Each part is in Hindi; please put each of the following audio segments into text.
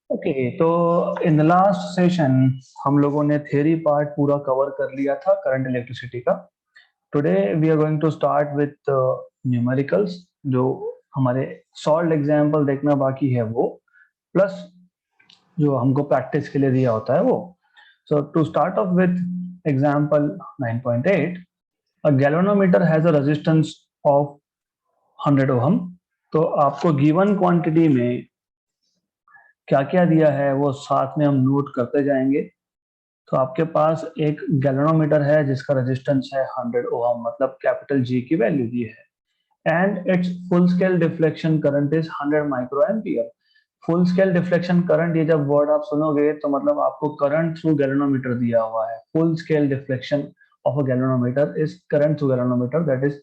ओके, तो इन द लास्ट सेशन हम लोगों ने थ्योरी पार्ट पूरा कवर कर लिया था करंट इलेक्ट्रिसिटी का। Today we are going to start with numericals, जो हमारे सॉल्व एग्जांपल देखना बाकी है वो, प्लस जो हमको प्रैक्टिस के लिए दिया होता है वो। So to start off with example 9.8, a galvanometer has a resistance of 100 ohm. तो आपको गिवन क्वांटिटी में क्या क्या दिया है वो साथ में हम नोट करते जाएंगे। तो आपके पास एक गैल्वेनोमीटर है जिसका रेजिस्टेंस है 100 ओहम, मतलब कैपिटल जी की वैल्यू दी है, and it's full scale deflection current is 100 micro ampere. Full scale deflection current, ये जब वर्ड आप सुनोगे तो मतलब आपको करंट थ्रू गैल्वेनोमीटर दिया हुआ है। Full scale deflection of a galvanometer is current through galvanometer, that is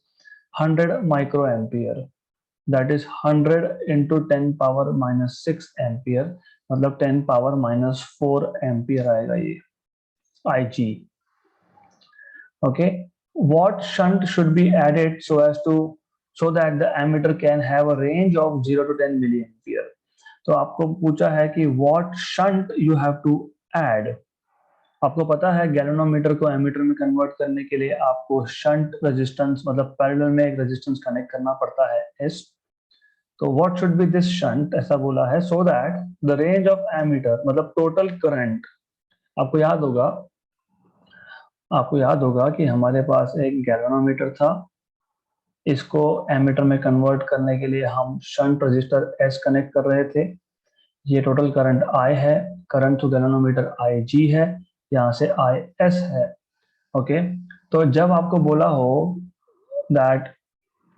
100 micro ampere, that is 100 into 10 power minus 6 ampere, मतलब 10 पावर माइनस 4 एम्पियर आएगा ये IG. Okay, what shunt should be added so that the ammeter can have a range of 0 to 10 milliampere? तो आपको पूछा है कि what shunt you have to add। आपको पता है गैल्वेनोमीटर को एमीटर में कन्वर्ट करने के लिए आपको शंट रेजिस्टेंस, मतलब पैरेलल में एक रेजिस्टेंस कनेक्ट करना पड़ता है S। तो what should be this shunt, ऐसा बोला है, so that the range of ammeter, मतलब टोटल करंट। आपको याद होगा आपको याद होगा कि हमारे पास एक गैल्वेनोमीटर था, इसको एमीटर में कन्वर्ट करने के लिए हम शंट रजिस्टर S कनेक्ट कर रहे थे। ये टोटल करंट I है, करंट टू गैल्वेनोमीटर IG है, यहाँ से IS है। ओके, तो जब आपको बोला हो that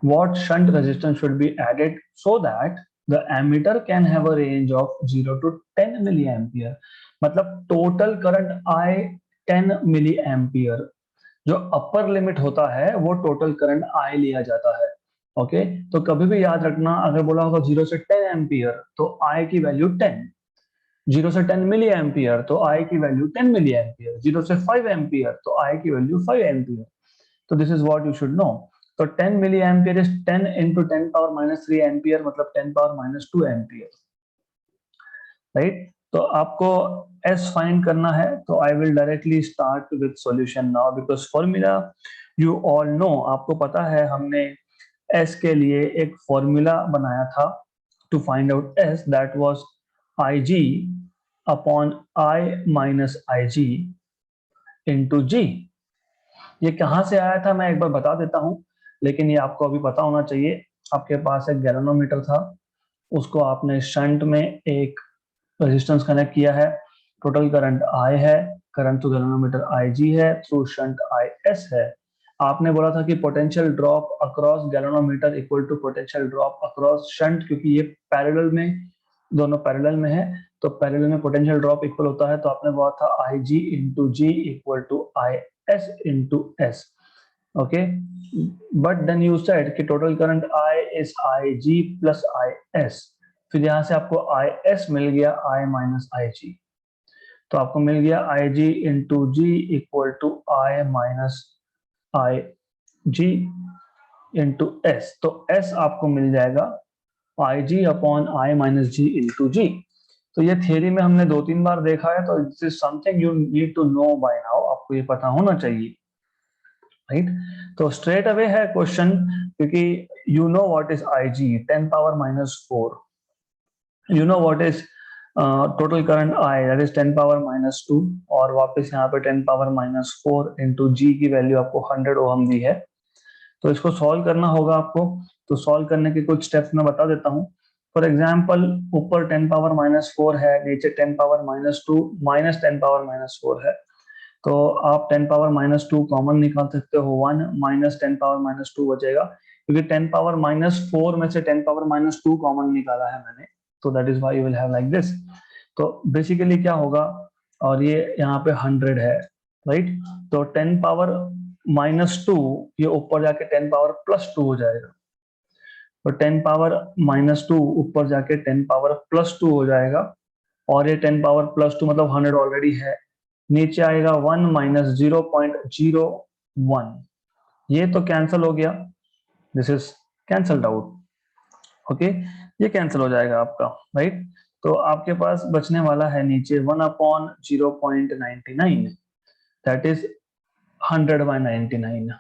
what shunt resistance should be added so that the ammeter can have a range of 0 to 10 milliampere, मतलब टोटल करंट I 10 milliampere, जो अपर लिमिट होता है वो टोटल करंट I लिया जाता है। ओके, तो कभी भी याद रखना, अगर बोला होगा 0 से 10 एम्पियर तो I की वैल्यू 10, 0 से 10 मिली एम्पियर तो I की वैल्यू 10 मिली एम्पियर, 0 से 5 एम्पियर तो I की वैल्यू 5 एम्पियर। तो this is what you should know. तो 10 milli ampere is 10 into 10 power minus 3 ampere, मतलब 10 पावर माइनस 2 एम्पियर, राइट। तो आपको S फाइंड करना है, तो I will directly start with solution now, because formula you all know, आपको पता है हमने S के लिए एक फॉर्मूला बनाया था to find out S, that was IG upon I minus IG into G। ये कहाँ से आया था मैं एक बार बता देता हूँ, लेकिन ये आपको अभी पता होना चाहिए। आपके पास एक गैल्वेनोमीटर था, उसको आपने शंट में एक रेजिस्टेंस कनेक्ट किया है, टोटल करंट I है, करंट टू गैल्वेनोमीटर IG है, थ्रू शंट IS है। आपने बोला था कि potential drop across galvanometer equal to potential drop across shunt, क्योंकि ये पैरेलल में, दोनों पैरेलल में है, तो पैरेलल में पोटेंशियल ड्रॉप इक्वल होता है। तो आपने बोला था IG into G equal to IS into S। Okay, but then you said कि total current I is IG plus IS, फिर यहां से आपको IS मिल गया I माइनस IG, तो आपको मिल गया IG into G equal to I minus IG into S। तो S आपको मिल जाएगा IG upon I minus G into G. तो ये थियरी में हमने 2-3 बार देखा है, तो this is something you need to know by now, आपको ये पता होना चाहिए, राइट। तो स्ट्रेट अवे है क्वेश्चन, क्योंकि you know what is IG 10 power minus 4, you know what is total current I, that is 10 power minus 2, और वापस यहाँ पे 10 पावर माइनस 4 इंटू जी की वैल्यू आपको 100 ओहम दी है। तो इसको सॉल्व करना होगा आपको। तो सॉल्व करने के कुछ स्टेप्स मैं बता देता हूँ। फॉर एग्जाम्पल, ऊपर 10 पावर माइनस 4 है, नीचे 10 power minus 2 minus 10 power minus 4 है। तो आप 10 पावर माइनस 2 कॉमन निकाल सकते हो, 1 माइनस 10 पावर माइनस 2 बचेगा, क्योंकि 10 पावर माइनस 4 में से 10 पावर माइनस 2 कॉमन निकाला है मैंने, तो that is why you will have like this. तो बेसिकली क्या होगा, और ये यहाँ पे 100 है, राइट। तो 10 पावर माइनस 2 ये ऊपर जाके 10 पावर प्लस 2 हो जाएगा, तो 10 पावर माइनस 2 ऊपर जाके 10 पावर प्लस 2 हो जाएगा, और ये 10 पावर प्लस 2 मतलब 100 ऑलरेडी है, नीचे आएगा 1 माइनस 0.01, ये तो कैंसिल हो गया, this is cancelled out. Okay, ये कैंसिल हो जाएगा आपका, राइट। तो आपके पास बचने वाला है नीचे 1/0.99, दैट इज 100/99।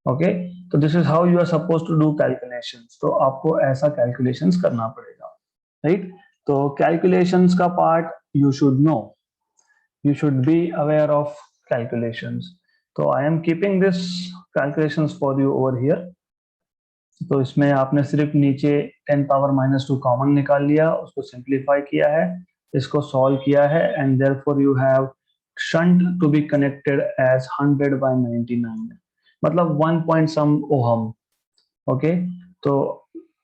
ओके, तो this is how you are suppose to do calculations. तो आपको ऐसा कैलकुलेशंस करना पड़ेगा, राइट। तो कैलकुलेशंस का part you should no, you should be aware of calculations. So I am keeping this calculations for you over here. तो इसमें आपने सिर्फ नीचे 10⁻⁻² कॉमन निकाल लिया, उसको सिंप्लीफाई किया है, इसको सॉल्व किया है, and therefore you have shunt to be connected as 100/99, मतलब 1 पॉइंट सम ओहम। ओके, तो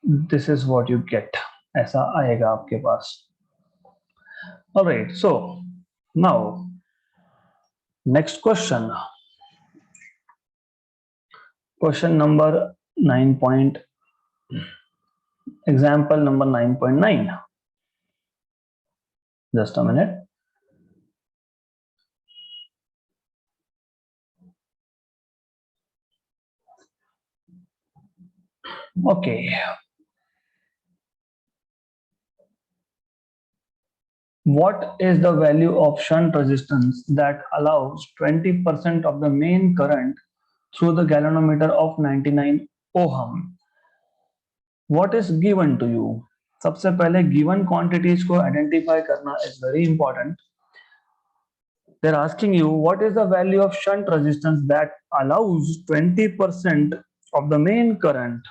this is what you get, ऐसा आएगा आपके पास। Alright, so now next question, question number 9 point, example number 9.9, just a minute। okay, what is the value of shunt resistance that allows 20% of the main current through the galvanometer of 99 ohm? What is given to you? सबसे पहले given quantities को identify करना is very important। They're asking you what is the value of shunt resistance that allows 20% of the main current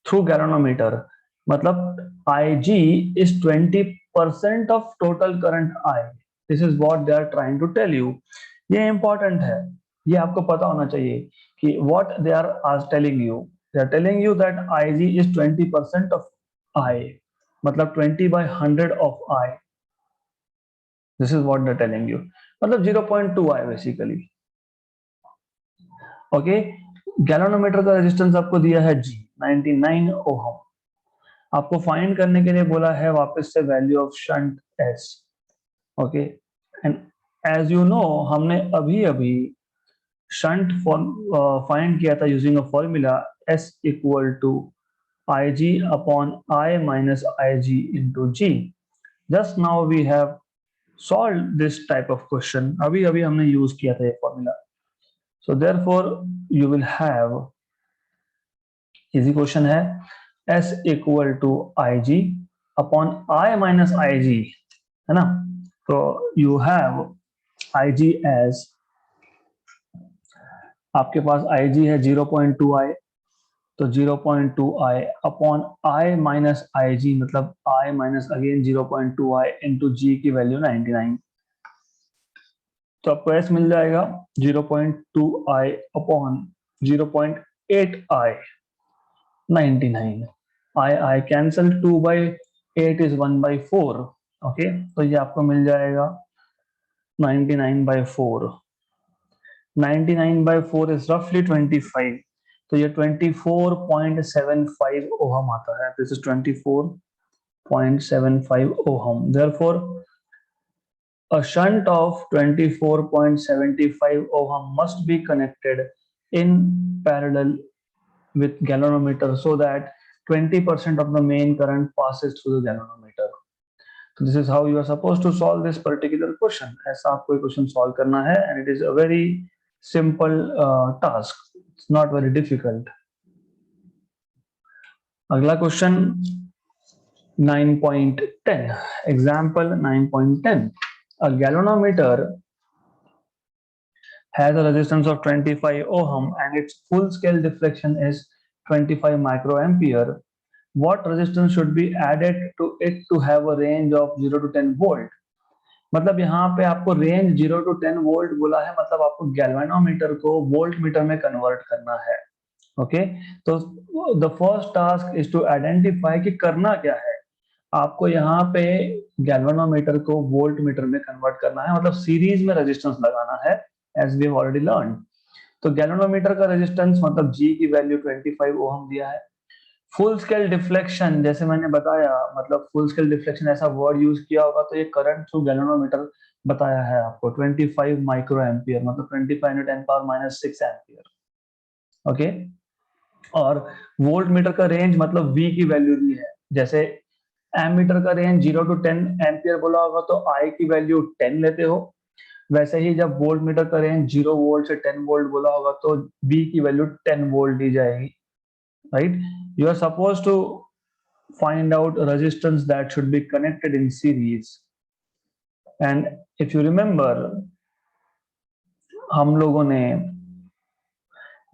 through galvanometer, मतलब Ig is 20% of total current I। This is what they are trying to tell you। ये important है, ये आपको पता होना चाहिए कि what they are telling you। They are telling you that Ig is 20% of I, मतलब 20/100 of I। This is what they're telling you, मतलब 0.2 I basically। ओके, गैल्वेनोमीटर का रेजिस्टेंस आपको दिया है G 99 ओहम। आपको फाइंड करने के लिए बोला है वापस से value of shunt S। Okay, and as you know हमने अभी अभी शंट फाइंड किया था using a formula S equal to Ig upon I minus Ig into G। Just now we have solve this type of question, अभी अभी हमने यूज किया था ये formula. So therefore you will have, easy question है, S equal to Ig upon I minus Ig, है ना। तो यू हैव Ig एज, आपके पास Ig है 0.2I, तो 0.2I upon I minus Ig, मतलब I minus again 0.2I into G की वैल्यू 99। तो आपको S मिल जाएगा 0.2I upon 0.8I 99। I cancel, 2/8 is 1/4। Okay, तो ये आपको मिल जाएगा 99/4। 99/4 is roughly 25, तो ये 24.75 ओहम आता है। This is 24.75 ohm. Therefore a shunt of 24.75 ohm must be connected in parallel with galvanometer so that 20% of the main current passes through the galvanometer। So this is how you are supposed to solve this particular question। ऐसा आपको ये question solve करना है, and it is a very simple task, it's not very difficult। अगला question 9.10, example 9.10, a galvanometer has a resistance of 25 ohm and its full scale deflection is 25 microampere। What resistance should be added to it to have a range of 0 to 10 volt? मतलब यहाँ पे आपको रेंज 0 to 10 वोल्ट बोला है, मतलब आपको गैल्वेनोमीटर को वोल्ट मीटर में कन्वर्ट करना है। ओके, तो the first task is to identify कि करना क्या है। आपको यहाँ पे गैल्वेनोमीटर को वोल्ट मीटर में कन्वर्ट करना है, मतलब सीरीज में रेजिस्टेंस लगाना है, as we have already learn. तो गैल्वेनोमीटर का रेजिस्टेंस मतलब G की वैल्यू 25 ओहम दिया है। फुल स्केल डिफ्लेक्शन, जैसे मैंने बताया, मतलब फुल स्केल डिफ्लेक्शन ऐसा वर्ड यूज किया होगा तो ये करंट थ्रू गैल्वेनोमीटर बताया है आपको 25 माइक्रो एम्पियर, मतलब 25 × 10⁻⁻6 एम्पियर। ओके, और वोल्ट मीटर का रेंज मतलब V की वैल्यू दी है, जैसे एमीटर का रेंज 0 to 10 एम्पियर बोला होगा तो आई की वैल्यू 10 लेते हो। वैसे ही जब वोल्ट मीटर का रेंज 0 वोल्ट से 10 वोल्ट बोला होगा तो बी की वैल्यू 10 वोल्ट दी जाएगी, right. You are suppose to find out a resistance that should be connected in series, and if you remember हम लोगों ने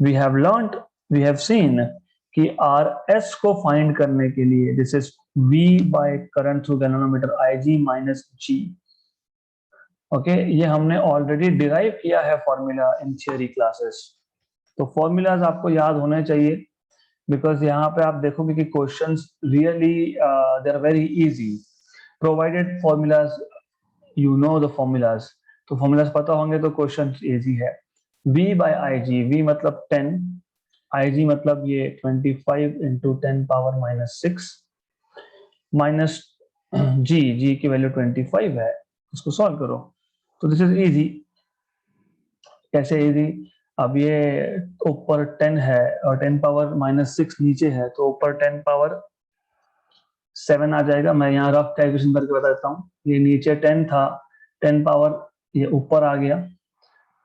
we have learned, we have seen कि RS को फाइंड करने के लिए this is V by current through galvanometer Ig minus G। Okay, ये हमने ऑलरेडी डिराइव किया है फॉर्मूला इन थियोरी क्लासेस, तो फॉर्मूलाज आपको याद होने चाहिए, बिकॉज यहाँ पे आप देखोगे कि questions really they are very easy provided formulas, you know the formulas, तो फॉर्मूलाज पता होंगे तो क्वेश्चन इजी है। V by Ig, V मतलब 10, Ig मतलब ये 25 into 10 power minus 6 minus G की वैल्यू 25 है, इसको सॉल्व करो तो दिस इज इजी। कैसे इजी? अब ये ऊपर 10 है और 10 पावर माइनस 6 नीचे है, तो ऊपर 10 पावर 7 आ जाएगा। मैं यहाँ रफ कैलकुलेशन करके बता देता हूँ। ये नीचे 10 था, 10 पावर ये ऊपर आ गया,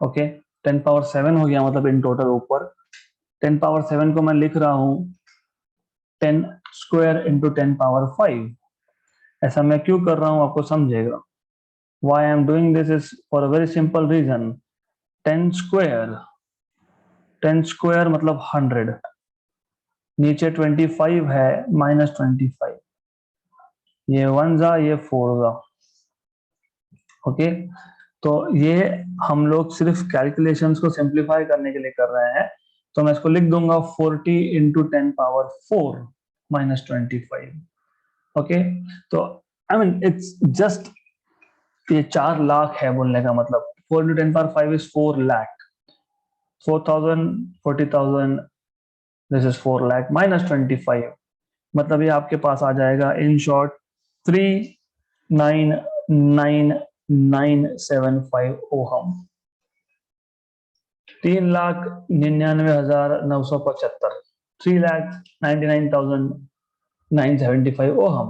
ओके 10 पावर 7 हो गया, मतलब इन टोटल ऊपर 10 पावर 7 को मैं लिख रहा हूँ 10 स्क्वायर इंटू 10 पावर 5। ऐसा मैं क्यों कर रहा हूँ आपको समझेगा। Why I am doing this is for a very simple reason. 10 square मतलब 100, नीचे 25 है माइनस 25, ये 1 जा ये 4 जा, ओके। तो ये हम लोग सिर्फ कैलकुलेशंस को सिंप्लीफाई करने के लिए कर रहे हैं, तो मैं इसको लिख दूंगा 40 इंटू 10 पावर 4 माइनस 25, ओके। तो आई मीन इट्स जस्ट ये 4 लाख है बोलने का मतलब, 4 into 10 power 5 is 4 lakh, 4,000 40,000, this is 4 lakh minus 25, मतलब ये आपके पास आ जाएगा इन शॉर्ट 399,975 ओहम, 3,99,975, 3,99,975 ओहम।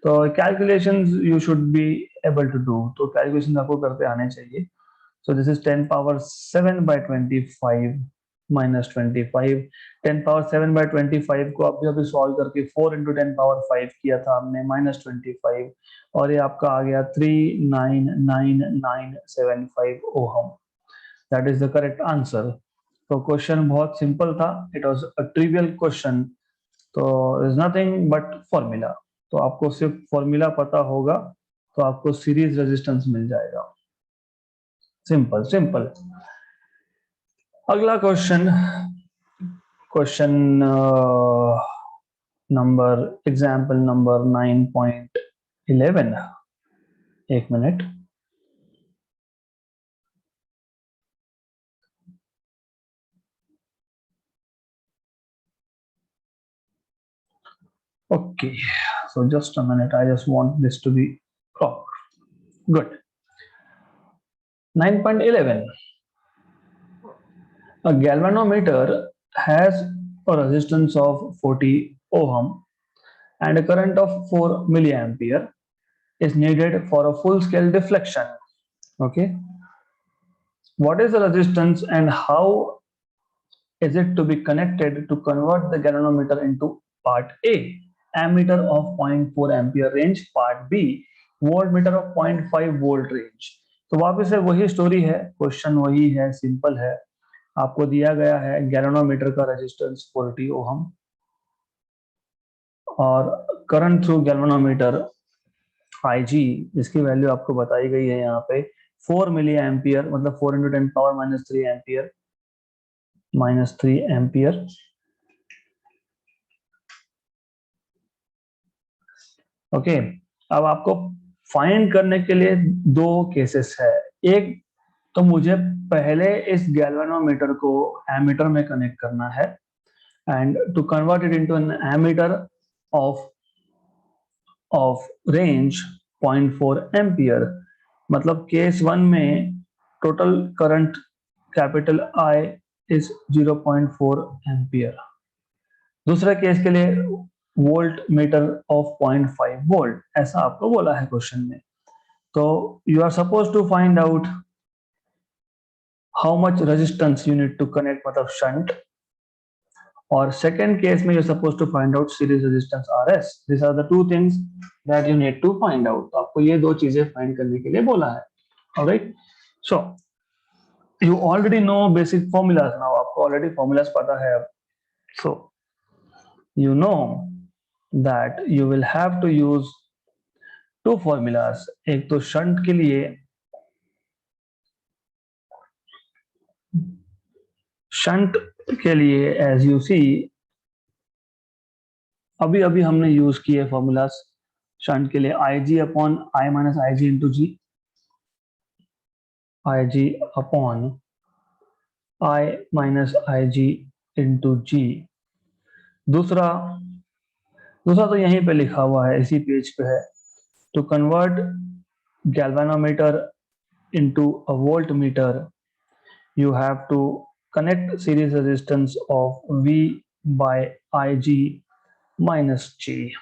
तो calculations you should be able to do, तो कैलकुलेशन आपको करते आने चाहिए। So this is 10 power 7 by 25 minus 25। 10 power 7 by 25 को अभी सॉल्व करके 4 into 10 power 5 किया था हमने minus 25, और ये आपका आ गया 399,975 ohm. That is the correct answer। तो क्वेश्चन बहुत सिंपल था, it was a trivial question, तो इज नथिंग बट फॉर्मूला। तो आपको सिर्फ फॉर्मूला पता होगा तो आपको सीरीज रेजिस्टेंस मिल जाएगा, सिंपल सिंपल। अगला question, question number example number 9.11, एक minute. Okay, so just a minute, I just want this to be proper. Good. 9.11, a galvanometer has a resistance of 40 ohm and a current of 4 milliampere is needed for a full scale deflection. Okay, what is the resistance and how is it to be connected to convert the galvanometer into part A, ammeter of 0.4 ampere range, part B, voltmeter of 0.5 volt range। तो वापस से वही स्टोरी है, क्वेश्चन वही है, सिंपल है। आपको दिया गया है गैल्वेनोमीटर का रेजिस्टेंस 40 ओहम और करंट थ्रू गैल्वेनोमीटर Ig, इसकी वैल्यू आपको बताई गई है यहाँ पे 4 मिली एम्पियर, मतलब 4 into 10 power minus 3 ampere. Okay, अब आपको फाइंड करने के लिए दो केसेस है। एक तो मुझे पहले इस गैल्वेनोमीटर को एमीटर में कनेक्ट करना है and to convert it into an ammeter of range 0.4 ampere, मतलब केस 1 में total current capital I is 0.4 ampere. दूसरे केस के लिए वोल्ट मीटर ऑफ 0.5 वोल्ट, ऐसा आपको बोला है क्वेश्चन में। तो you are suppose to find out how much resistance you need to connect, मतलब शंट, और सेकेंड केस में you suppose to find out series resistance RS। This are the two things that you need to find out. तो आपको ये दो चीजें फाइंड करने के लिए बोला है। Alright, so you already know basic formulas now, आपको ऑलरेडी फॉर्मूलाज पता है। सो you know that you will have to use two formulas। एक तो शंट के लिए, शंट के लिए एज यू सी अभी अभी हमने यूज किए फॉर्मूलाज शंट के लिए, IG upon I minus IG into G, IG upon I minus IG into G. दूसरा दूसरा तो यहीं पे लिखा हुआ है, इसी पेज पे है। To convert galvanometer into a voltmeter, you have to connect series resistance of V by IG minus G.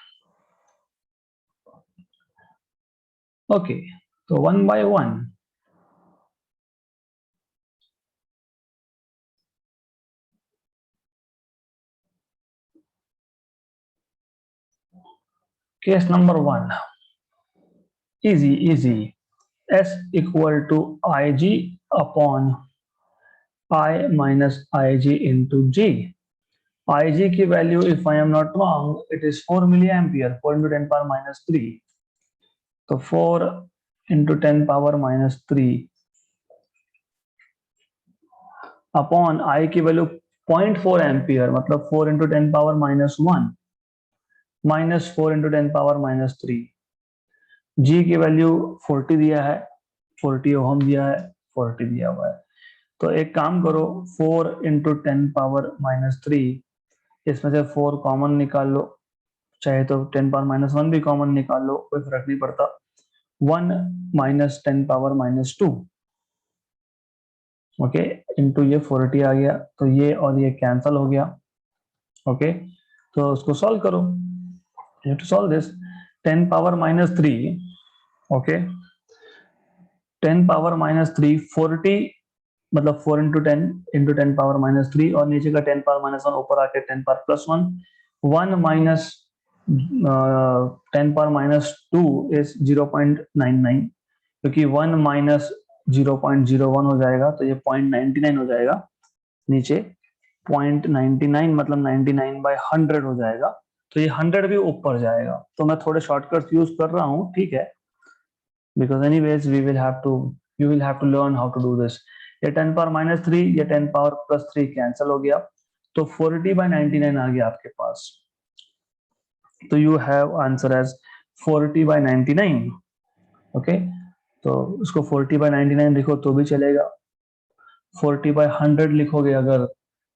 Okay, so one by one. Case number one, easy. S equal to IG upon I minus IG into G. IG की value, if I am not wrong, it is 4 milliampere, 4 into 10 power minus 3. So 4 into 10 power minus 3 upon I की वैल्यू 0.4 एम्पियर, मतलब 4 into 10 power minus 1 minus 4 into 10 power minus 3। G की वैल्यू 40 दिया है, 40 ओहम दिया है, 40 दिया हुआ है। तो एक काम करो, 4 into 10 पावर माइनस 3, इसमें से 4 कॉमन निकाल लो, चाहे तो 10 पावर माइनस 1 भी कॉमन निकाल लो, कोई फर्क नहीं पड़ता। 1 minus 10 power minus 2, okay, into ये 40 आ गया, तो ये और ये कैंसल हो गया। ओके, तो उसको सॉल्व करो, you have to solve this. 10 power minus 3, okay, 10 power minus 3 40, मतलब 4 इंटू 10 पावर माइनस 3, और नीचे का 10 पावर माइनस 1 ऊपर आके 10 power plus 1, 1 minus 10 power minus 2 is 0.99, क्योंकि 1 माइनस 0.01 हो जाएगा तो ये 0.99 हो जाएगा, नीचे 0.99 मतलब 99 बाय 100 हो जाएगा, तो ये 100 भी ऊपर जाएगा। तो मैं थोड़े शॉर्टकट्स यूज कर रहा हूँ, ठीक है, because anyways we will have to, you will have to learn how to do this. ये 10 पावर माइनस 3, ये 10 पावर प्लस 3 कैंसिल हो गया, तो 40 बाय 99 आ गया आपके पास। तो you have answer as 40 by 99। Okay, तो उसको 40 बाय 99 लिखो तो भी चलेगा, 40 बाय 100 लिखोगे अगर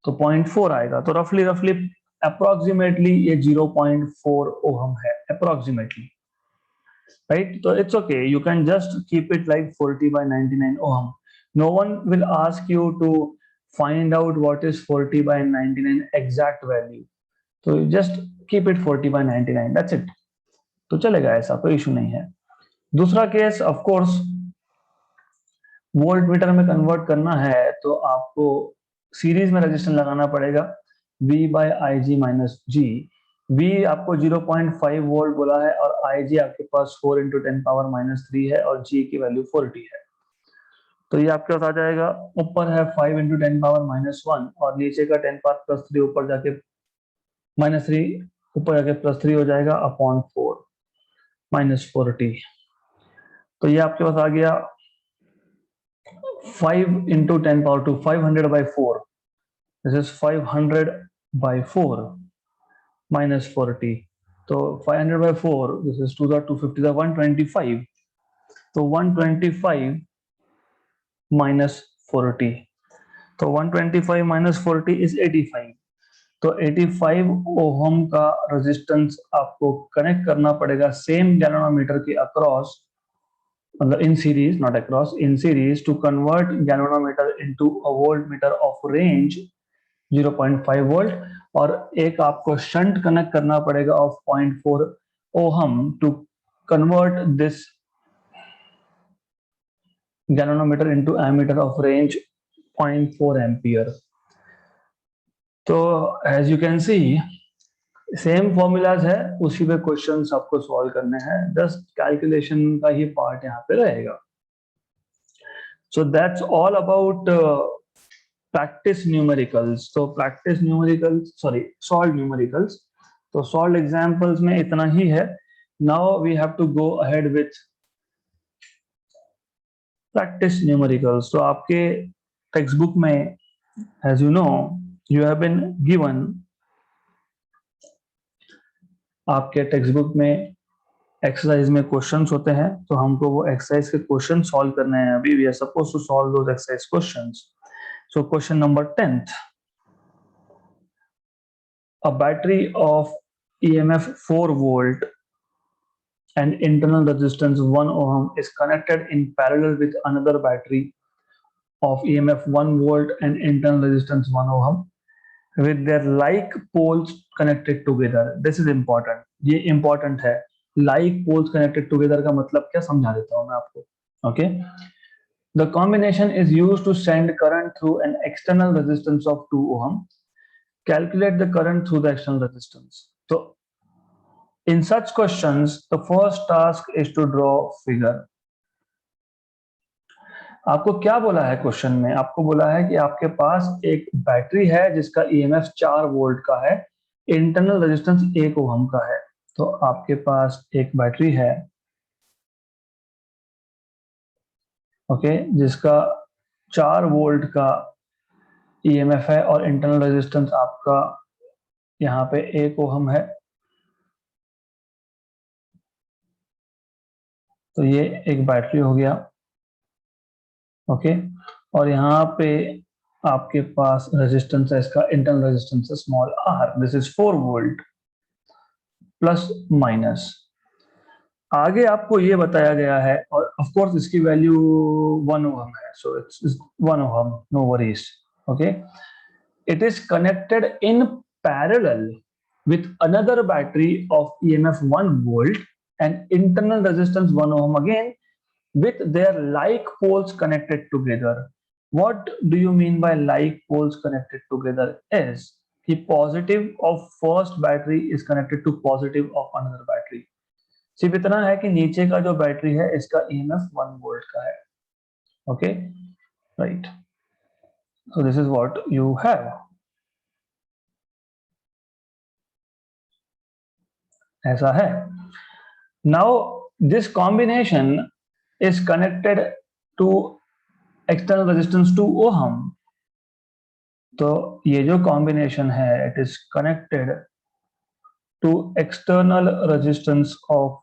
तो 0.4 आएगा, तो रफली अप्रोक्सीमेटली ये 0.4 ओहम है, अप्रोक्सीमेटली, राइट। तो it's okay, you can just keep it like 40 by 99 ohm। No one will ask you to find out what is 40 by 99 exact value, तो just keep it 40 by 99, that's it. तो चलेगा, ऐसा कोई इशू नहीं है। दूसरा case, of course volt meter में कन्वर्ट करना है तो आपको सीरीज में रेजिस्टेंस लगाना पड़ेगा, V by IG minus G. V आपको 0.5 वोल्ट बोला है, और IG आपके पास 4 इंटू 10 पावर माइनस 3 है, और G की वैल्यू 40 है। तो ये आपके पास आ जाएगा, ऊपर है 5 इंटू 10 पावर माइनस 1, और नीचे का 10 पावर प्लस 3 ऊपर जाके माइनस 3, ऊपर जाके प्लस 3 हो जाएगा, अपॉन 4 माइनस 40। तो ये आपके पास आ गया 5 into 10 power to 500 by 4. This is 500 by 4 minus 40. So 500 by 4, this is 2 the 250 the 125. So 125 minus 40. तो 125 minus 40 is 85. तो 85 ओहम का रेजिस्टेंस आपको कनेक्ट करना पड़ेगा सेम गैल्वेनोमीटर के अक्रॉस, मतलब in series, not across, in series, to convert galvanometer into a voltmeter of range 0.5 volt, और एक आपको शंट कनेक्ट करना पड़ेगा of 0.4 ohm to convert this galvanometer into ammeter of range 0.4 ampere. तो as you can see same formulas है, उसी पे क्वेश्चंस आपको सॉल्व करने हैं, जस्ट कैलकुलेशन का ही पार्ट यहाँ पे रहेगा। So that's all about practice numericals. तो practice numericals, sorry solve numericals, तो सॉल्व एग्जांपल्स में इतना ही है। Now we have to go ahead with practice numericals. तो आपके टेक्स्ट बुक में, as you know, you have been given, आपके टेक्स्ट बुक में एक्सरसाइज में क्वेश्चंस होते हैं, तो हमको वो एक्सरसाइज के क्वेश्चन सॉल्व करने हैं। अभी we are suppose to solve those exercise questions. So question number 10th, a battery of EMF 4 volt and internal resistance 1 ohm is connected in parallel with another battery of EMF 1 volt and internal resistance 1 ohm with their like poles connected together. This is important, ये important है। like poles connected together का मतलब क्या, समझा देता हूँ मैं आपको। okay, the combination is used to send current through an external resistance of 2 ohm. Calculate the current through the external resistance. So in such questions, the first task is to draw figure. आपको क्या बोला है क्वेश्चन में? आपको बोला है कि आपके पास एक बैटरी है जिसका ईएमएफ 4 वोल्ट का है, इंटरनल रेजिस्टेंस 1 ओम का है। तो आपके पास एक बैटरी है, ओके, जिसका 4 वोल्ट का ईएमएफ है और इंटरनल रेजिस्टेंस आपका यहाँ पे 1 ओम है। तो ये एक बैटरी हो गया, ओके। और यहाँ पे आपके पास रेजिस्टेंस है, इसका इंटरनल रेजिस्टेंस है small r, this is 4 volt plus minus. आगे आपको ये बताया गया है, और ऑफ कोर्स इसकी वैल्यू 1 ओम है, so it's 1 ohm, no worries, okay. It is connected in parallel with another battery of EMF 1 volt and internal resistance 1 ohm again with their like poles connected together. What do you mean by like poles connected together? Is the positive of first battery is connected to positive of another battery. सिर्फ इतना है कि नीचे का जो बैटरी है इसका EMF 1 वोल्ट का है, okay, right. So this is what you have, ऐसा है। Now this combination is connected to external resistance 2 ohm. तो ये जो कॉम्बिनेशन है, it is connected to external resistance of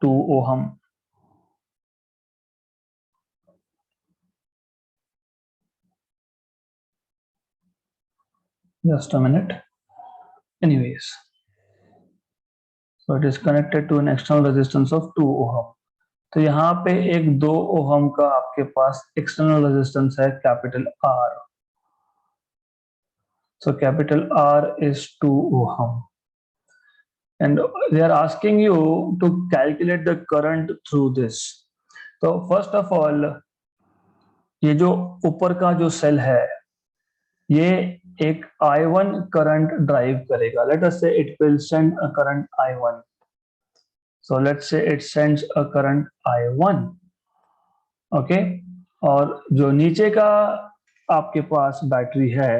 2 ohm. Just a minute. Anyways, so it is connected to an external resistance of 2 ohm। तो यहाँ पे एक 2 ओहम का आपके पास एक्सटर्नल रेजिस्टेंस है, capital R. So capital R is 2 ohm and they are asking you to calculate the current through this। तो फर्स्ट ऑफ ऑल, ये जो ऊपर का जो सेल है, ये एक I1 करंट ड्राइव करेगा। लेट अस से it will send a current I1। so let's say it sends a current I1, okay. और जो नीचे का आपके पास बैटरी है,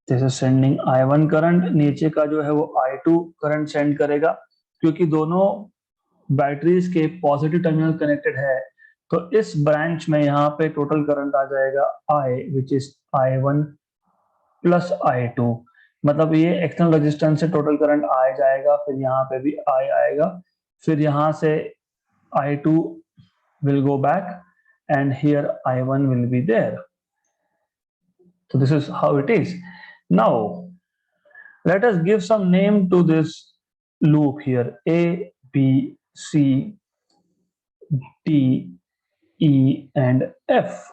जैसे सेंडिंग I1 करंट, नीचे का जो है वो I2 करंट सेंड करेगा। क्योंकि दोनों बैटरीज के पॉजिटिव टर्मिनल कनेक्टेड है, तो इस ब्रांच में यहाँ पे टोटल करंट आ जाएगा I, which is I1 plus I2। मतलब ये एक्सटर्नल रेजिस्टेंस से टोटल करंट आ जाएगा, फिर यहाँ पे भी I आएगा, फिर यहाँ से I2 will go back and here I1 will be there। So this is how it is। Now let us give some name to this loop here, A, B, C, D, E and F,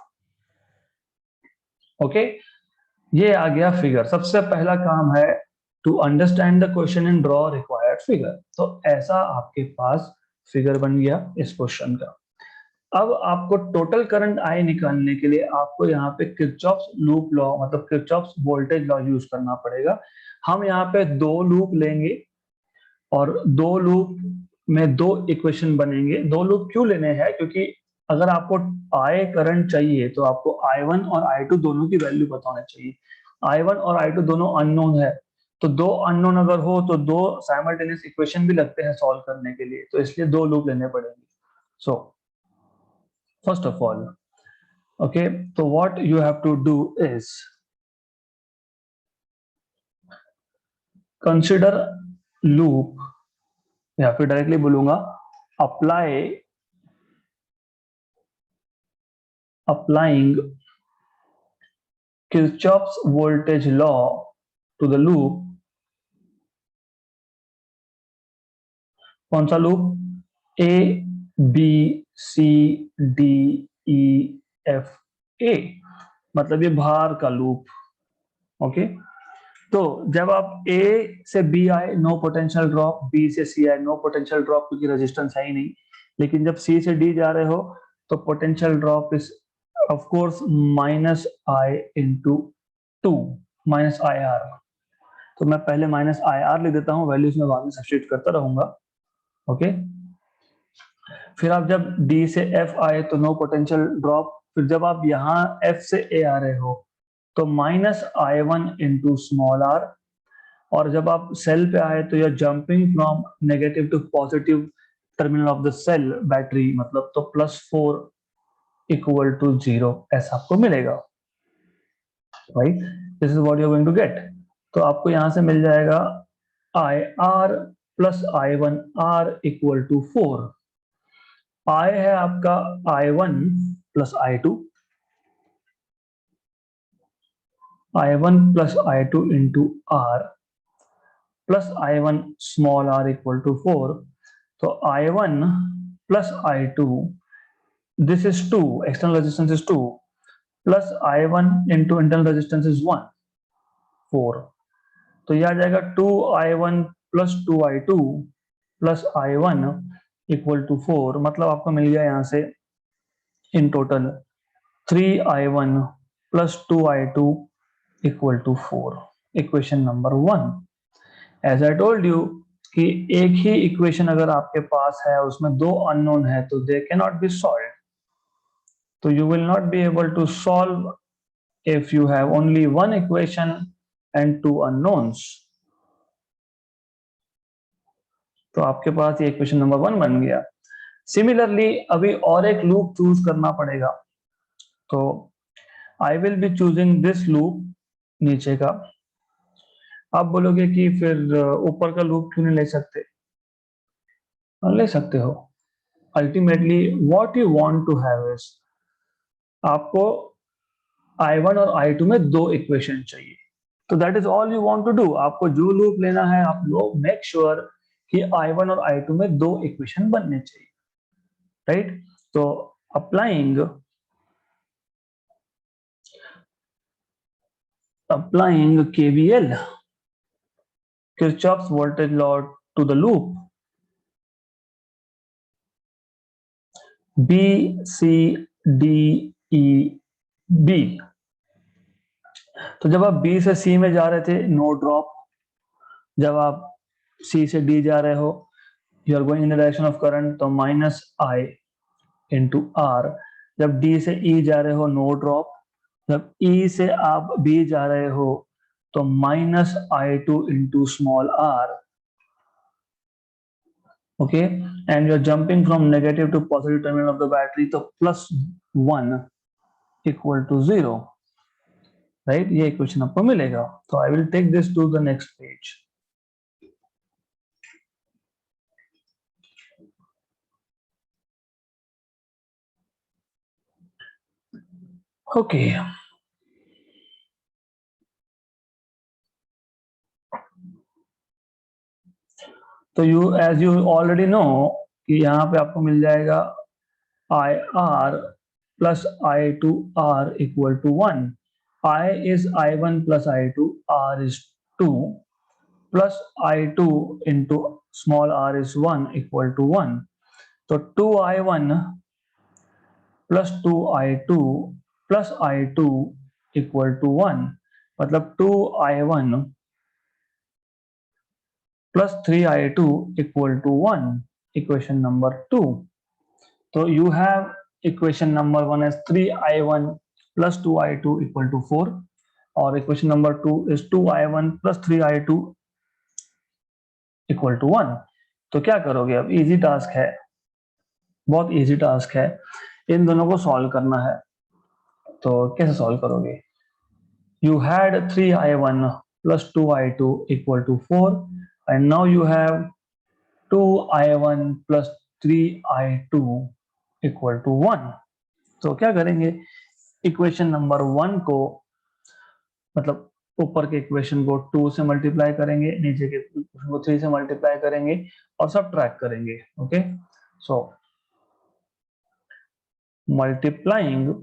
okay। ये आ गया फिगर। सबसे पहला काम है to understand the question and draw required figure. तो ऐसा आपके पास फिगर बन गया इस क्वेश्चन का। अब आपको टोटल करंट आई निकालने के लिए आपको यहाँ पे किरचॉफ्स लूप लॉ मतलब किरचॉफ्स वोल्टेज लॉ यूज करना पड़ेगा। हम यहाँ पे दो लूप लेंगे और दो लूप में दो इक्वेशन बनेंगे। दो लूप क्यों लेने हैं? क्योंकि अगर आपको आई करंट चाहिए तो आपको I1 और I2 दोनों की वैल्यू पता होनी चाहिए। I1 और I2 दोनों अननोन है, तो दो अननोन अगर हो तो दो साइमल्टेनियस इक्वेशन भी लगते हैं सॉल्व करने के लिए, तो इसलिए दो लूप लेने पड़ेंगे। So first of all, okay, so what you have to do is consider loop, या फिर डायरेक्टली बोलूंगा applying Kirchhoff's voltage law to the loop। कौन सा loop? A B C D E F A, मतलब ये बाहर का लूप। ओके, तो जब आप A से B आए नो पोटेंशियल ड्रॉप, B से C आए नो पोटेंशियल ड्रॉप क्योंकि रेजिस्टेंस है ही नहीं। लेकिन जब C से D जा रहे हो तो potential drop is of course minus I into 2 minus IR। तो मैं पहले माइनस IR लिख देता हूँ, वैल्यूज में बाद में सब्स्टिट्यूट करता रहूंगा। ओके, फिर आप जब D से F आए तो नो पोटेंशियल ड्रॉप। फिर जब आप यहाँ F से A आ रहे हो तो minus I1 into small r। और जब आप सेल पे आए तो यह jumping from negative to positive terminal of the cell battery, मतलब तो +4 इक्वल टू 0 ऐसा आपको मिलेगा। Right, this is what you are going to get. तो आपको यहां से मिल जाएगा IR plus I1 R equal to 4। I है आपका I1 plus I2, I1 plus I2 into R plus I1 small r equal to 4। तो I1 plus I2, this is 2, external resistance is 2, plus I1 into internal resistance is 1 4। तो यह आ जाएगा 2I1 plus 2I2 plus I1 equal to 4। मतलब आपको मिल गया यहाँ से in total 3I1 plus 2I2 equal to 4। Equation number 1। As I told you कि एक ही इक्वेशन अगर आपके पास है उसमें दो अननोन है तो they can not be solve. तो you will not be able to solve if you have only one equation and two unknowns. तो आपके पास ये इक्वेशन नंबर 1 बन गया। सिमिलरली अभी और एक लूप चूज करना पड़ेगा। तो I will be choosing this loop नीचे का। आप बोलोगे कि फिर ऊपर का लूप क्यों नहीं ले सकते? ले सकते हो। Ultimately what you want to have is, आपको I1 और I2 में दो इक्वेशन चाहिए। तो that is all you want to do. आपको जो लूप लेना है आप लोग मेक श्योर कि I1 और I2 में दो इक्वेशन बनने चाहिए। राइट, तो applying KVL, Kirchhoff's voltage law, to the loop B C D E B। तो जब आप B से C में जा रहे थे नो ड्रॉप, जब आप C से D जा रहे हो you are going in the direction of current, तो माइनस I इंटू R। जब D से E जा रहे हो नो ड्रॉप, जब E से आप B जा रहे हो तो minus I2 into small r। Okay, and you are jumping from negative to positive terminal of the battery, तो +1 इक्वल टू 0। राइट, ये इक्वेशन आपको मिलेगा। तो I will take this to the next page. Okay, तो एज यू ऑलरेडी नो कि यहाँ पे आपको मिल जाएगा IR plus I2R equal to 1। I is I1 plus I2, R is 2, plus I2 into small r is 1 equal to 1. तो 2I1 plus 2I2 plus I2 equal to 1, मतलब 2I1 plus 3I2 equal to 1, equation number 2. तो you have equation number 1 as 3I1 plus 2I2 equal to 4, और equation number 2 is 2I1 plus 3I2 equal to 1. तो क्या करोगे अब? इजी टास्क है, बहुत इजी टास्क है, इन दोनों को सॉल्व करना है. तो कैसे सॉल्व करोगे? You had 3I1 plus 2I2 equal to 4, and now you have 2I1 plus 3I2 equal to 1. तो क्या करेंगे? इक्वेशन नंबर 1 को, मतलब ऊपर के इक्वेशन को 2 से मल्टीप्लाई करेंगे, नीचे के इक्वेशन को 3 से मल्टीप्लाई करेंगे और सब्ट्रैक्ट करेंगे. Okay, so multiplying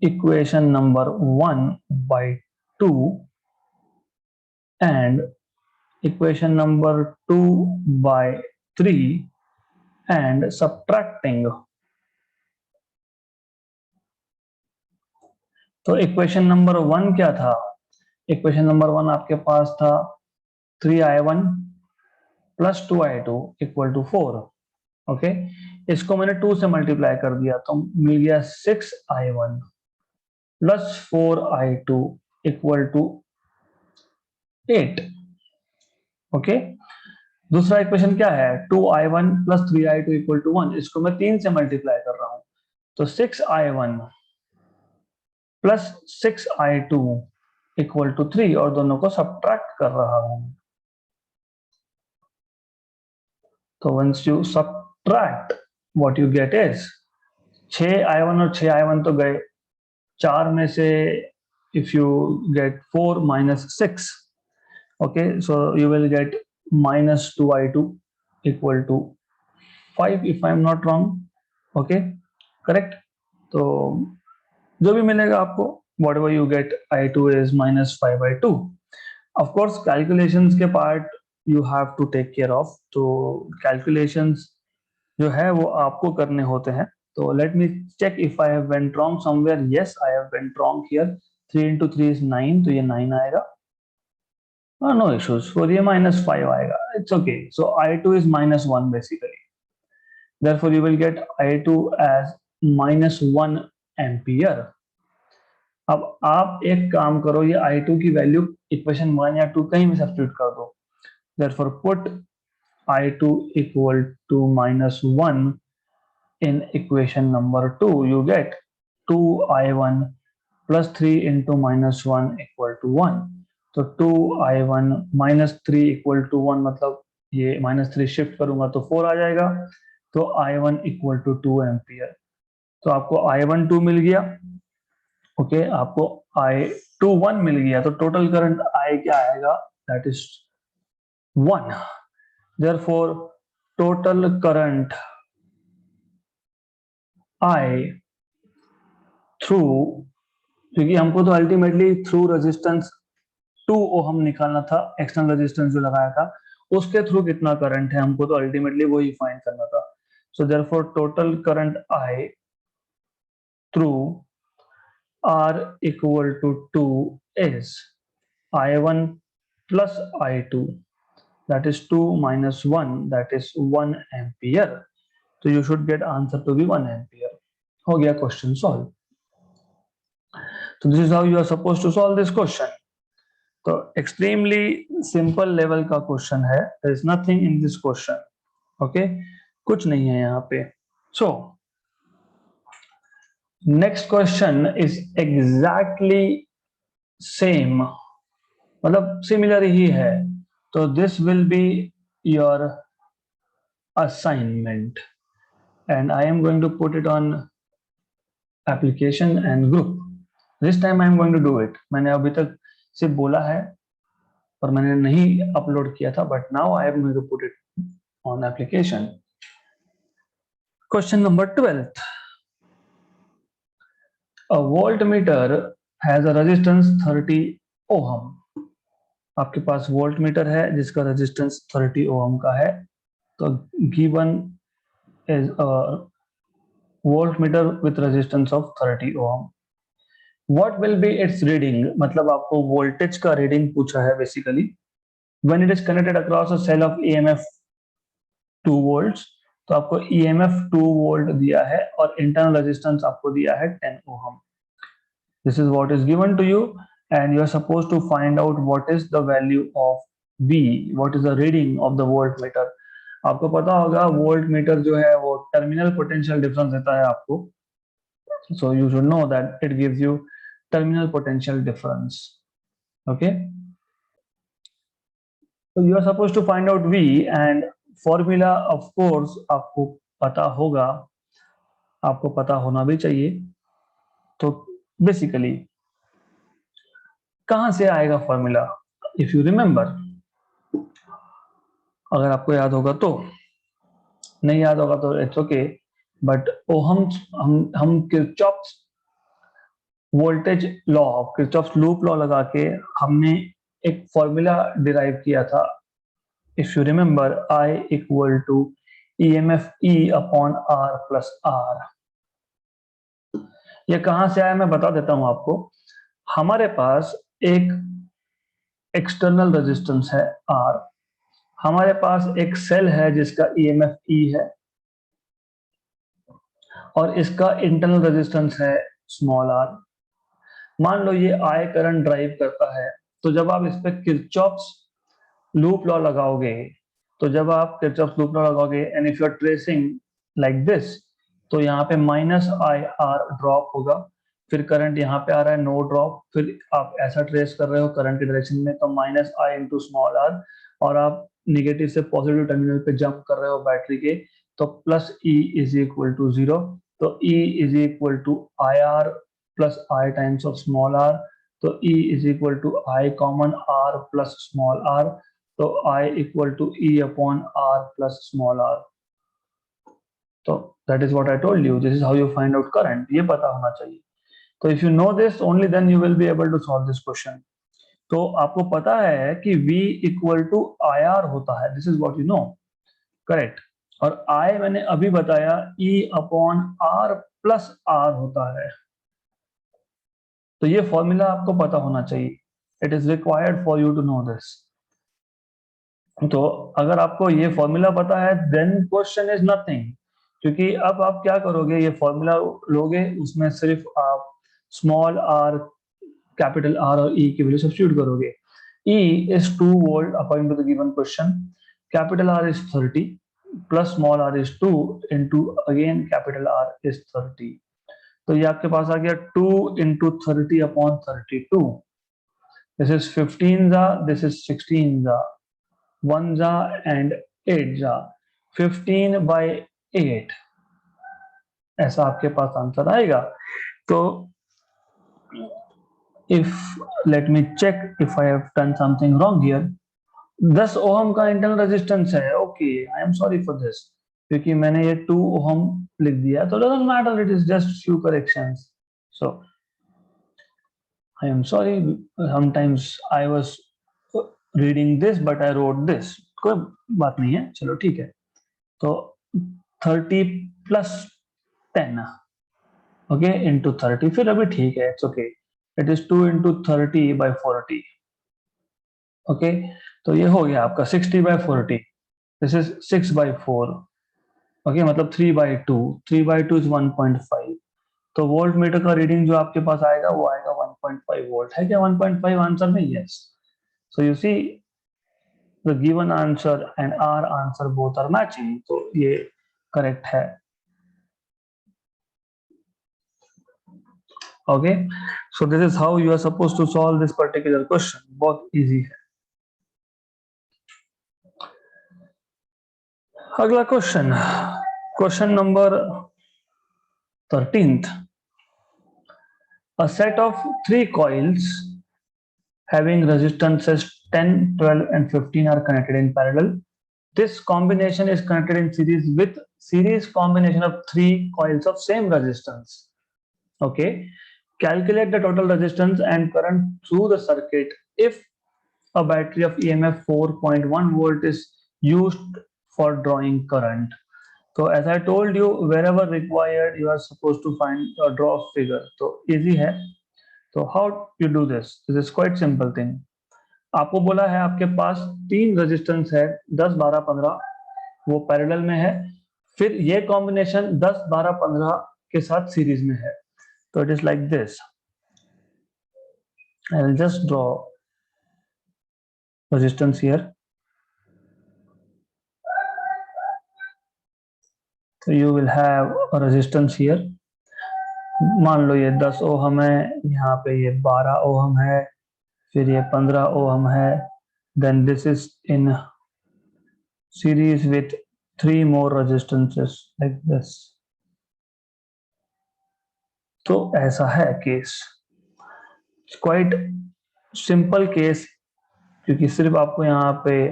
equation number 1 by 2 and equation number 2 by 3 and subtracting. तो इक्वेशन नंबर 1 क्या था? इक्वेशन नंबर 1 आपके पास था 3I1 plus 2I2 equal to 4. Okay, इसको मैंने 2 से मल्टीप्लाई कर दिया तो मिल गया 6I1 plus 4I2 equal to 8. Okay, दूसरा इक्वेशन क्या है? 2I1 plus 3I2 equal to 1. इसको मैं 3 से मल्टीप्लाई कर रहा हूं तो 6I1 plus 6I2 equal to 3, और दोनों को सब्ट्रैक्ट कर रहा हूं. तो once you subtract what you get is 6I1 और 6I1 तो गए, 4 में से if you get 4 minus 6, okay, so you will get minus 2I2 equal to 5 if I am not wrong. okay, correct. तो जो भी मिलेगा आपको, whatever you get, I2 is minus 5/2. of course calculations के part you have to take care of, तो calculations जो है वो आपको करने होते हैं. तो let me check if I have went wrong somewhere. yes, I have went wrong here. 3 into 3 is 9, तो ये 9 आएगा. no issues, for ये minus 5 आएगा. it's okay. so I2 is minus 1 basically. therefore you will get I2 as minus 1 ampere. अब आप एक काम करो, ये I2 की वैल्यू इक्वेशन 1 या 2 कहीं भी सब्स्टिट्यूट कर दो. therefore put I2 equal to minus 1 in equation number 2. you get 2I1 plus 3 into minus 1 equal to 1. तो 2I1 minus 3 equal to 1, मतलब ये minus 3 शिफ्ट करूंगा तो 4 आ जाएगा. तो I1 equal to 2 एम्पियर. तो आपको I1 2 मिल गया. ओके, आपको I2 1 मिल गया. तो टोटल करंट I क्या आएगा? That is 1. therefore total current I through, क्योंकि हमको तो अल्टीमेटली थ्रू रेजिस्टेंस 2 ओहम निकालना था, एक्सटर्नल रेजिस्टेंस जो लगाया था उसके थ्रू कितना करंट है हमको तो अल्टीमेटली वही फाइंड करना था. So therefore total current I through R equal to 2 is I1 plus I2, that is 2 minus 1, that is 1 ampere. तो you should get answer to be 1 ampere. हो गया क्वेश्चन सॉल्व. तो this is how you are supposed to solve this question. तो एक्सट्रीमली सिंपल लेवल का क्वेश्चन है. there is nothing in this question. okay, कुछ नहीं है यहाँ पे. so next question is exactly same, मतलब सिमिलर ही है. तो this will be your assignment and I am going to put it on application and group. this time I am going to do it. मैंने अभी तक सिर्फ बोला है और मैंने नहीं अपलोड किया था, but now I am going to put it on application. Question number 12. A voltmeter has a resistance 30 ohm. आपके पास वोल्टमीटर है जिसका रेजिस्टेंस 30 ओम का है, तो given is a voltmeter with resistance of 30 ohm. What will be its reading, मतलब आपको वोल्टेज का रीडिंग पूछा है basically. When it is connected across a cell of EMF 2 volts, तो आपको ईएमएफ 2 वोल्ट दिया है और इंटरनल रेजिस्टेंस आपको दिया है 10 ओम. This is what is given to you, and you are supposed to find out what is the value of V, what is the reading of the voltmeter. आपको पता होगा वोल्टमीटर जो है वो टर्मिनल पोटेंशियल डिफरेंस देता है आपको, so you should know that it gives you terminal potential difference. Okay, so you are supposed to find out V, and formula of course आपको पता होगा, आपको पता होना भी चाहिए. तो बेसिकली कहां से आएगा फॉर्मूला, इफ यू रिमेंबर, अगर आपको याद होगा तो, नहीं याद होगा तो इट्स ओके, बट हम Kirchhoff's voltage law, Kirchhoff's loop law लगा के हमने एक फॉर्मूला डिराइव किया था. If you remember, I equal to EMF E upon R plus R. ये कहां से आया मैं बता देता हूं आपको. हमारे पास एक एक्सटर्नल रेजिस्टेंस है R, हमारे पास एक सेल है जिसका EMF E है, और इसका इंटरनल रेजिस्टेंस है स्मॉल r. मान लो ये I करंट ड्राइव करता है, तो जब आप इस पे किरचॉफ्स लूप लॉ लगाओगे, तो जब आप किरचॉफ्स लूप लॉ लगाओगे and if you are tracing like this, तो यहाँ पे माइनस आई आर ड्रॉप होगा, फिर करंट यहाँ पे आ रहा है नो ड्रॉप, फिर आप ऐसा ट्रेस कर रहे हो करंट की डायरेक्शन में, तो minus I into small R, और आप निगेटिव से पॉजिटिव टर्मिनल पे जंप कर रहे हो बैटरी के, तो plus E is equal to 0. तो E is equal to I R plus I times of small R. तो E is equal to I common R plus small R. तो I equal to E upon R plus small R. तो that is what I told you, this is how you find out current. ये पता होना चाहिए. तो if you know this only then you will be able to solve this question. तो आपको पता है कि V equal to I R होता है, this is what you know, correct. और I मैंने अभी बताया E upon R plus R होता है. तो ये फॉर्मूला आपको पता होना चाहिए. It is required for you to know this. तो अगर आपको ये फॉर्मूला पता है देन क्वेश्चन इज नथिंग, क्योंकि अब आप क्या करोगे, ये फॉर्मूला लोगे, उसमें सिर्फ आप स्मॉल आर, कैपिटल आर और ई की वैल्यू सब्स्टिट्यूट करोगे. E is 2 volt according to the given question. Capital R is 30 plus small r is 2 into again capital R is 30. तो ये आपके पास आ गया 2 into 30 upon 32. This is 15 za, this is 16 za, 1 za and 8 za. 15 by 8 ऐसा आपके पास आंसर आएगा. तो if let me check if I have done something wrong here. 10 ohm का इंटरनल रेजिस्टेंस है. Okay, I am sorry for this, क्योंकि मैंने ये 2 ओहम लिख दिया, तो doesn't matter, it is just few corrections. So I am sorry, sometimes I was reading this but I wrote this. कोई बात नहीं है, चलो ठीक है. तो 30 प्लस 10 ओके इंटू 30, फिर अभी ठीक है, it's okay. It is 2 into 30 by 40. Okay, तो ये हो गया आपका 60 by 40. This is 6 by 4. Okay, मतलब 3 बाई 2. 3 by 2 is 1.5. तो वोल्ट मीटर का रीडिंग जो आपके पास आएगा वो आएगा 1.5 वोल्ट. है क्या 1.5 आंसर में? Yes. So you see the given answer and our answer both are matching, तो ये करेक्ट है. Okay, so this is how you are suppose to solve this particular question. बहुत इजी है. अगला question, question number 13th. A set of 3 coils having resistances 10, 12 and 15 are connected in parallel. This combination is connected in series with series combination of 3 coils of same resistance. Okay, calculate the total resistance and current through the circuit if a battery of EMF 4.1 volt is used for drawing current. So as I told you, wherever required, you are supposed to find or draw a figure. So easy है. So how you do this? This is quite simple thing. आपको बोला है आपके पास 3 रेजिस्टेंस है 10, 12, 15, वो पैरेलल में है. फिर ये कॉम्बिनेशन 10, 12, 15 के साथ सीरीज में है. तो it is like this. I will just draw resistance here. So you will have a resistance here. मान लो ये 10 ओहम है, यहाँ पे ये 12 ओहम है, फिर ये 15 ओहम है. Then this is in series with 3 more resistances like this. तो ऐसा है केस. क्वाइट सिंपल केस, क्योंकि सिर्फ आपको यहाँ पे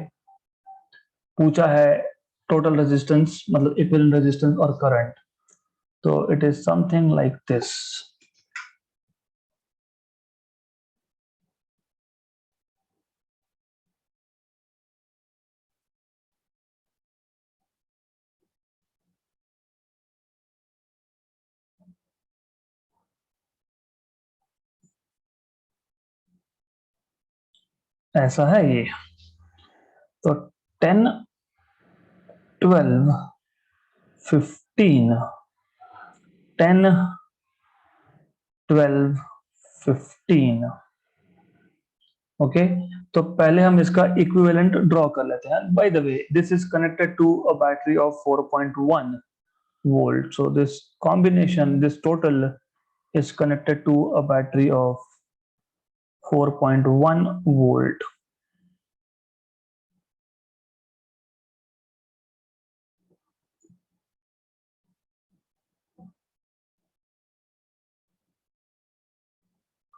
पूछा है टोटल रेजिस्टेंस मतलब इक्विवेलेंट रेजिस्टेंस और करंट. तो it is something like this. ऐसा है ये. तो 10, 12, 15, 10, 12, 15. ओके, तो पहले हम इसका इक्विवेलेंट ड्रॉ कर लेते हैं. By the way, this is connected to a battery of 4.1 volt. So this combination, this total is connected to a battery of 4.1 volt.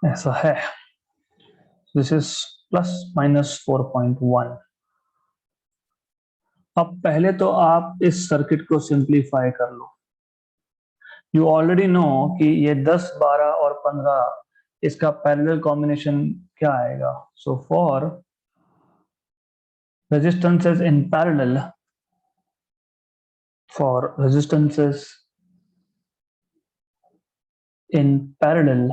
ऐसा है. This is plus minus 4.1. अब पहले तो आप इस सर्किट को सिंप्लीफाई कर लो. यू ऑलरेडी नो कि ये 10, 12 और 15 इसका पैरेलल कॉम्बिनेशन क्या आएगा. So for resistances in parallel, for resistances in parallel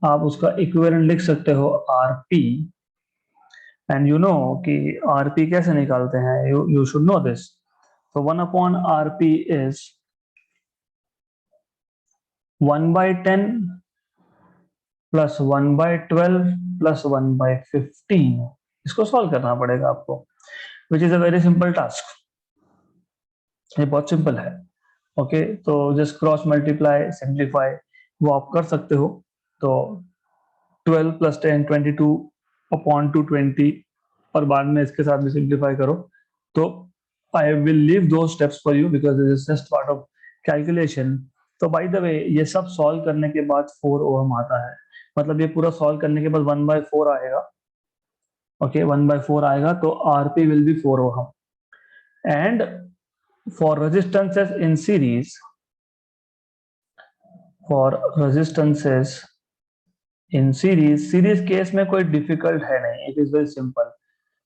आप उसका इक्विवेलेंट लिख सकते हो आरपी. एंड यू नो कि आरपी कैसे निकालते हैं. You should no this. So 1 upon RP is 1 by 10 plus 1 by 12 plus 1 by 15. इसको सॉल्व करना पड़ेगा आपको, which is a very simple task. ये बहुत सिंपल है. ओके, तो जस्ट क्रॉस मल्टीप्लाई सिंप्लीफाई वो आप कर सकते हो. तो 12 plus 10 22 upon 220 और बाद में इसके साथ भी सिंप्लीफाई करो. तो I will leave those steps for you because this is just part of calculation. तो by the way, ये सब सॉल्व करने के बाद 4 ओहम आता है. मतलब ये पूरा सॉल्व करने के बाद 1/4 आएगा. ओके, 1/4 आएगा तो RP will be 4 ohm. And for resistances in series, for resistances in series case में कोई डिफिकल्ट है नहीं. It is very simple.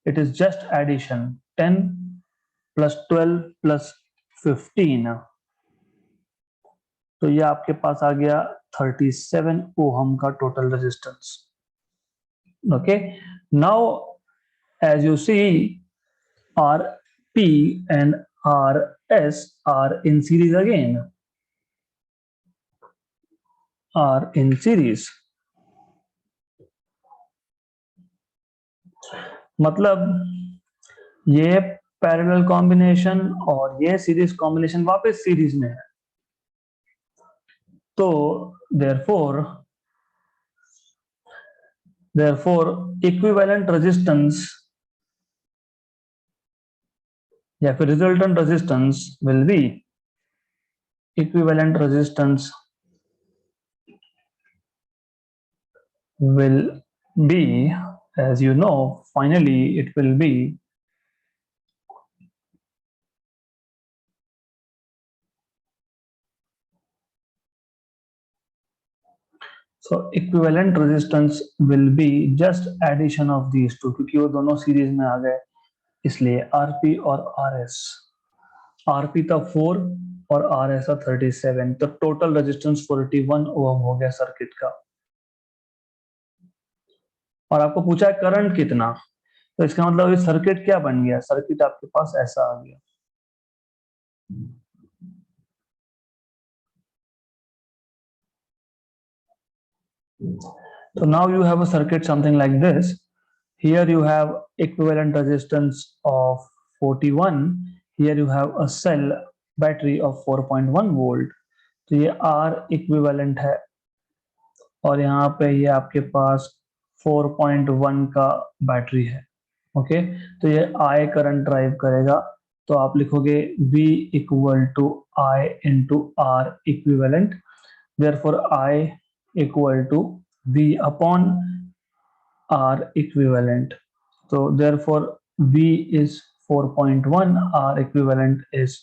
It is just addition. 10 plus 12 plus 15. तो ये आपके पास आ गया 37 ओहम का total resistance. Okay, now as you see RP and RS are in series again. Are in series. मतलब ये पैरेलल कॉम्बिनेशन और ये सीरीज कॉम्बिनेशन वापस सीरीज में है. तो therefore इक्विवेलेंट रेजिस्टेंस या फिर resultant resistance will be equivalent resistance will be, as you know, finally it will be So equivalent resistance will be just addition of these two, क्योंकि वो दोनों सीरीज में आ गए, इसलिए आरपी और आरएस। आरपी था 4 और आरएस था 37, तो टोटल रेजिस्टेंस 41 ओम हो गया सर्किट का। और आपको पूछा है करंट कितना, तो इसका मतलब ये सर्किट क्या बन गया, सर्किट आपके पास ऐसा आ गया। So now you have a circuit something like this. Here you have equivalent resistance of 41. Here you have a cell battery of 4.1 volt. तो ये R equivalent है और यहाँ पे ये आपके पास 4.1 का बैटरी है। ओके, तो ये I करंट ड्राइव करेगा, तो आप लिखोगे V equal to I into R equivalent, therefore I equal to V upon R equivalent. So therefore V is 4.1, R equivalent is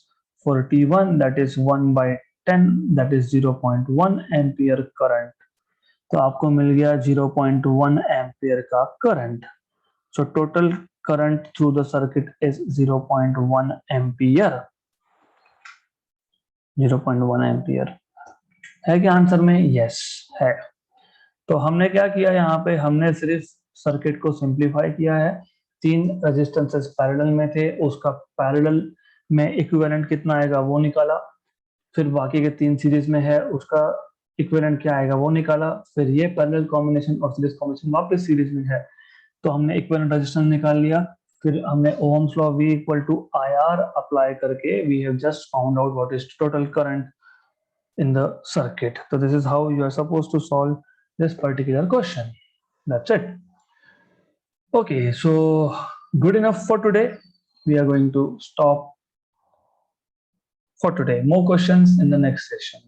41, that is 1 by 10, that is 0.1 ampere current. तो आपको मिल गया 0.1 एम्पियर का current. So total current through the circuit is 0.1 ampere. 0.1 ampere है क्या आंसर में? यस है। तो हमने क्या किया, यहाँ पे हमने सिर्फ सर्किट को सिंप्लीफाई किया है। 3 रेजिस्टेंसेस पैरेलल में थे, उसका पैरेलल में इक्विवेलेंट कितना आएगा वो निकाला, फिर बाकी के 3 सीरीज में है उसका इक्विवेलेंट क्या आएगा वो निकाला, फिर ये पैरेलल कॉम्बिनेशन और सीरीज कॉम्बिनेशन वापस सीरीज में है, तो हमने इक्विवेलेंट रेजिस्टेंस निकाल लिया। फिर हमने ohm's law V equal to IR apply करके we have just found out what is total current in the circuit. So this is how you are supposed to solve this particular question. That's it. Okay, so good enough for today. We are going to stop for today. More questions in the next session.